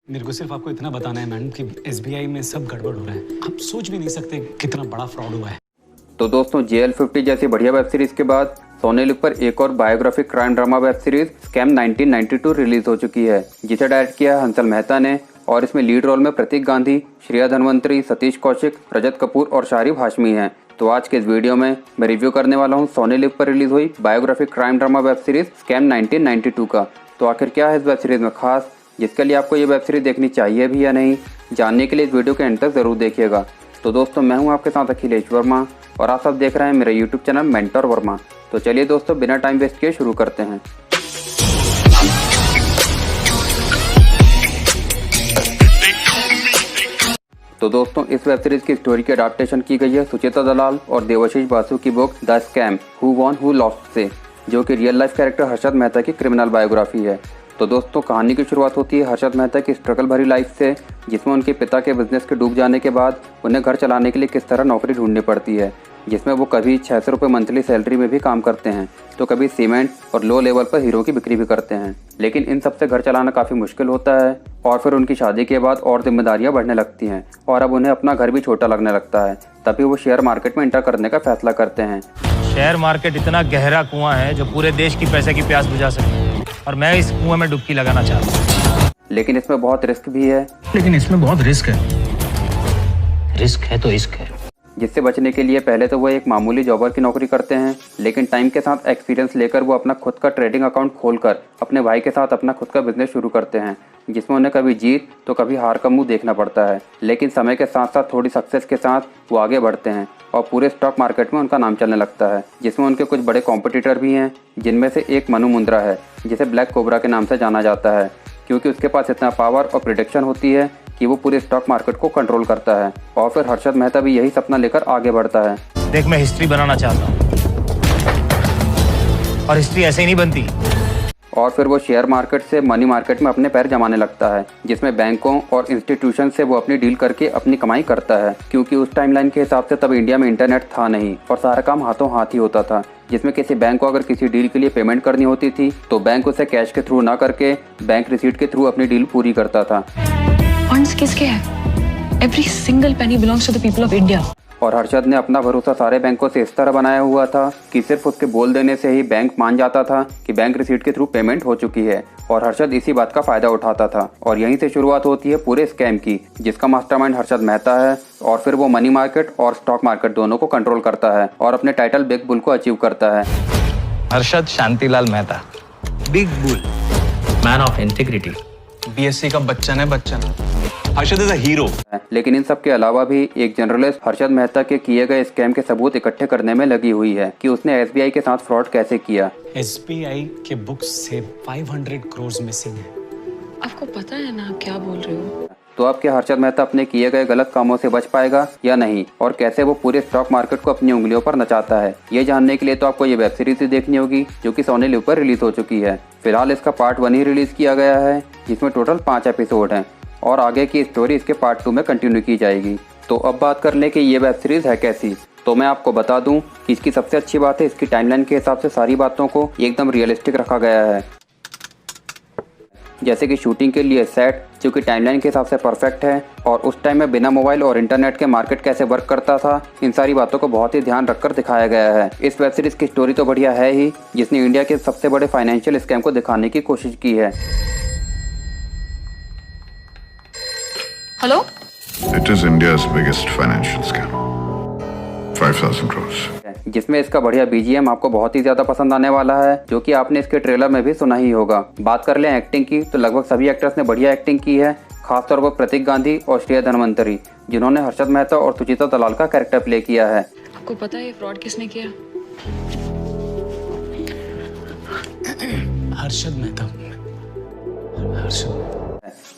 मेरे को सिर्फ आपको इतना बताना है मैडम कि एसबीआई में सब गड़बड़ हो रहा है। आप सोच भी नहीं सकते कितना बड़ा फ्रॉड हुआ है। तो दोस्तों JL50 जैसी बढ़िया वेब सीरीज के बाद सोनी लिव पर एक और biographic crime drama web series scam 1992 release हो चुकी है, जिसे डायरेक्ट किया हंसल मेहता ने। और इसमें लीड रोल में प्रतीक गांधी, श्रेया धनवंतरी, सतीश कौशिक, रजत कपूर और शारिब हाशमी हैं। तो आज के इस वीडियो में मैं रिव्यू करने वाला हूँ सोनी लिव पर रिलीज हुई biographic crime drama web series scam 1992 का। तो आखिर क्या है इस वेब सीरीज में खास, जिसके लिए आपको ये वेब सीरीज देखनी चाहिए भी या नहीं, जानने के लिए इस वीडियो के एंड तक जरूर देखिएगा। तो दोस्तों मैं हूं आपके साथ अखिलेश वर्मा और आप सब देख रहे हैं मेरा यूट्यूब चैनल मेंटर वर्मा। तो चलिए दोस्तों बिना टाइम वेस्ट किए शुरू करते हैं। तो दोस्तों इस वेब सीरीज की स्टोरी की अडाप्टेशन की गई है सुचिता दलाल और देवाशीष बासु की book the scam who won who lost से, जो कि real life character Harshad Mehta की क्रिमिनल बायोग्राफी है। तो दोस्तों कहानी की शुरुआत होती है हर्षद मेहता की स्ट्रगल भरी लाइफ से, जिसमें उनके पिता के बिजनेस के डूब जाने के बाद उन्हें घर चलाने के लिए किस तरह नौकरी ढूंढनी पड़ती है, जिसमें वो कभी 600 रुपये मंथली सैलरी में भी काम करते हैं तो कभी सीमेंट और लो लेवल पर हीरो की बिक्री भी करते हैं। लेकिन इन सबसे घर चलाना काफ़ी मुश्किल होता है और फिर उनकी शादी के बाद और जिम्मेदारियां बढ़ने लगती हैं और अब उन्हें अपना घर भी छोटा लगने लगता है। तभी वो शेयर मार्केट में एंटर करने का फैसला करते हैं। शेयर मार्केट इतना गहरा कुआं है जो पूरे देश की पैसे की प्यास बुझा सके, और मैं इस कुएं में डुबकी लगाना चाहता हूँ। लेकिन इसमें बहुत रिस्क भी है। रिस्क है तो इश्क है। जिससे बचने के लिए पहले तो वो एक मामूली जॉबर की नौकरी करते हैं, लेकिन टाइम के साथ एक्सपीरियंस लेकर वो अपना खुद का ट्रेडिंग अकाउंट खोलकर अपने भाई के साथ अपना खुद का बिजनेस शुरू करते हैं, जिसमें उन्हें कभी जीत तो कभी हार का मुंह देखना पड़ता है। लेकिन समय के साथ साथ थोड़ी सक्सेस के साथ वो आगे बढ़ते हैं और पूरे स्टॉक मार्केट में उनका नाम चलने लगता है, जिसमें उनके कुछ बड़े कॉम्पिटिटर भी हैं, जिनमें से एक मनु मुंद्रा है, जिसे ब्लैक कोबरा के नाम से जाना जाता है, क्योंकि उसके पास इतना पावर और प्रिडिक्शन होती है कि वो पूरे स्टॉक मार्केट को कंट्रोल करता है। और फिर हर्षद मेहता भी यही सपना लेकर आगे बढ़ता है। देख मैं हिस्ट्री बनाना चाहता हूँ और हिस्ट्री ऐसे ही नहीं बनती। और फिर वो शेयर मार्केट से मनी मार्केट में अपने पैर जमाने लगता है, जिसमें बैंकों और इंस्टीट्यूशन से वो अपनी डील करके अपनी कमाई करता है, क्योंकि उस टाइमलाइन के हिसाब से तब इंडिया में इंटरनेट था नहीं और सारा काम हाथों हाथ ही होता था। जिसमें किसी बैंक को अगर किसी डील के लिए पेमेंट करनी होती थी तो बैंक उसे कैश के थ्रू ना करके बैंक रिसीट के थ्रू अपनी डील पूरी करता था। फंड्स किसके हैं? Every single penny belongs to the people of India. और हर्षद ने अपना भरोसा सारे बैंकों से इस तरह बनाया हुआ था कि सिर्फ उसके बोल देने से ही बैंक मान जाता था कि बैंक रिसीट के थ्रू पेमेंट हो चुकी है, और हर्षद इसी बात का फायदा उठाता था। और यहीं से शुरुआत होती है पूरे स्कैम की, जिसका मास्टरमाइंड हर्षद मेहता है। और फिर वो मनी मार्केट और स्टॉक मार्केट दोनों को कंट्रोल करता है और अपने टाइटल बिग बुल को अचीव करता है। Harshad Shantilal Mehta, big bull, man of integrity, BSc का बच्चन है Bachchan. Harshad is a hero. लेकिन इन सब के अलावा भी एक जर्नलिस्ट हर्षद मेहता के किए गए स्कैम के सबूत इकट्ठे करने में लगी हुई है कि उसने एसबीआई के साथ फ्रॉड कैसे किया। एसबीआई के बुक्स से 500 करोड़ मिसिंग है। आपको पता है ना आप क्या बोल रहे हो? तो अब क्या हर्षद मेहता अपने किए गए गलत कामों से बच पाएगा या नहीं, और कैसे वो पूरे स्टॉक मार्केट को अपनी उंगलियों पर नचाता है, ये जानने के लिए तो आपको ये वेब सीरीज ही देखनी होगी, जो कि सोनी लिव पर रिलीज हो चुकी है। फिलहाल इसका पार्ट 1 ही रिलीज किया गया है, जिसमें टोटल 5 एपिसोड हैं और आगे की स्टोरी इसके पार्ट 2 में कंटिन्यू की जाएगी। तो अब बात कर लें कि ये वेब सीरीज है कैसी, तो मैं आपको बता दूं कि इसकी सबसे अच्छी बात है इसकी टाइमलाइन के हिसाब से सारी बातों को एकदम रियलिस्टिक रखा गया है। जैसे कि शूटिंग के लिए सेट जो कि टाइमलाइन के हिसाब से परफेक्ट है, और उस टाइम में बिना मोबाइल और इंटरनेट के मार्केट कैसे वर्क करता था, इन सारी बातों को बहुत ही ध्यान रखकर दिखाया गया है। इस वेब सीरीज की स्टोरी तो बढ़िया है ही, जिसने इंडिया के सबसे बड़े फाइनेंशियल स्कैम को दिखाने की कोशिश की है। Hello? It is India's biggest financial scam. 5,000 crores. जिसमें इसका बढ़िया बीजीएम आपको बहुत ही ज्यादा पसंद आने वाला है, जो कि आपने इसके ट्रेलर में भी सुना ही होगा। बात कर लें एक्टिंग की तो लगभग सभी एक्टर्स ने बढ़िया एक्टिंग की है, खासतौर पर प्रतीक गांधी और श्रेया धनवंतरी, जिन्होंने हर्षद मेहता और सुचिता दलाल का कैरेक्टर प्ले किया है। आपको पता है ये फ्रॉड किसने किया? हर्षद मेहता। हर्षद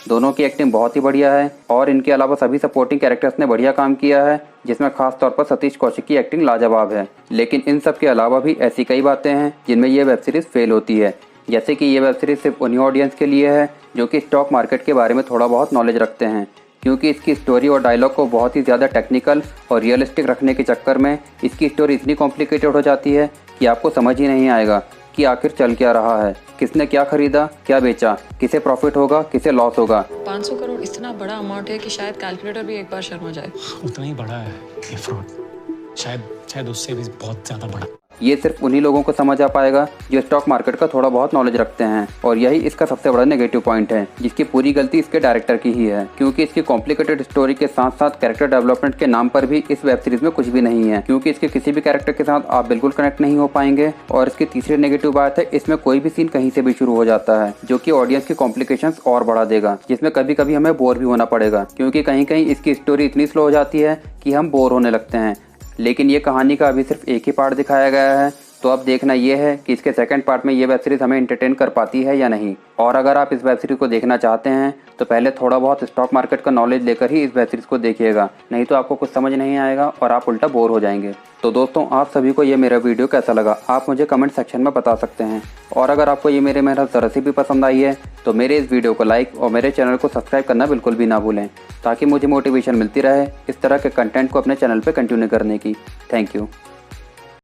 दोनों की एक्टिंग बहुत ही बढ़िया है और इनके अलावा सभी सपोर्टिंग कैरेक्टर्स ने बढ़िया काम किया है, जिसमें खास तौर पर सतीश कौशिक की एक्टिंग लाजवाब है। लेकिन इन सब के अलावा भी ऐसी कई बातें हैं जिनमें ये वेब सीरीज फेल होती है, जैसे कि ये वेब सीरीज सिर्फ उन्हीं ऑडियंस के लिए है जो कि स्टॉक मार्केट के बारे में थोड़ा बहुत नॉलेज रखते हैं, क्योंकि इसकी स्टोरी और डायलॉग को बहुत ही ज़्यादा टेक्निकल और रियलिस्टिक रखने के चक्कर में इसकी स्टोरी इतनी कॉम्प्लिकेटेड हो जाती है कि आपको समझ ही नहीं आएगा कि आखिर चल क्या रहा है, किसने क्या खरीदा, क्या बेचा, किसे प्रॉफिट होगा, किसे लॉस होगा। 500 करोड़ इतना बड़ा अमाउंट है कि शायद कैलकुलेटर भी एक बार शर्मा जाए। उतना ही बड़ा है ये फ्रॉड, शायद उससे भी बहुत ज्यादा बड़ा। ये सिर्फ उन्हीं लोगों को समझ आ पाएगा जो स्टॉक मार्केट का थोड़ा बहुत नॉलेज रखते हैं, और यही इसका सबसे बड़ा नेगेटिव पॉइंट है, जिसकी पूरी गलती इसके डायरेक्टर की ही है, क्योंकि इसकी कॉम्प्लिकेटेड स्टोरी के साथ साथ कैरेक्टर डेवलपमेंट के नाम पर भी इस वेब सीरीज में कुछ भी नहीं है, क्योंकि इसके किसी भी कैरेक्टर के साथ आप बिल्कुल कनेक्ट नहीं हो पाएंगे। और इसकी तीसरी नेगेटिव बात है, इसमें कोई भी सीन कहीं से भी शुरू हो जाता है, जो कि ऑडियंस की कॉम्प्लिकेशंस और बढ़ा देगा, जिसमें कभी कभी हमें बोर भी होना पड़ेगा, क्योंकि कहीं कहीं इसकी स्टोरी इतनी स्लो हो जाती है कि हम बोर होने लगते हैं। लेकिन ये कहानी का अभी सिर्फ एक ही पार्ट दिखाया गया है, तो अब देखना ये है कि इसके सेकंड पार्ट में ये वेब सीरीज़ हमें एंटरटेन कर पाती है या नहीं। और अगर आप इस वेब सीरीज़ को देखना चाहते हैं तो पहले थोड़ा बहुत स्टॉक मार्केट का नॉलेज लेकर ही इस वेब सीरीज़ को देखिएगा, नहीं तो आपको कुछ समझ नहीं आएगा और आप उल्टा बोर हो जाएंगे। तो दोस्तों, आप सभी को ये मेरा वीडियो कैसा लगा आप मुझे कमेंट सेक्शन में बता सकते हैं। और अगर आपको ये मेरी मेहनत ज़रा सी भी पसंद आई है तो मेरे इस वीडियो को लाइक और मेरे चैनल को सब्सक्राइब करना बिल्कुल भी ना भूलें, ताकि मुझे मोटिवेशन मिलती रहे इस तरह के कंटेंट को अपने चैनल पर कंटिन्यू करने की। Thank you.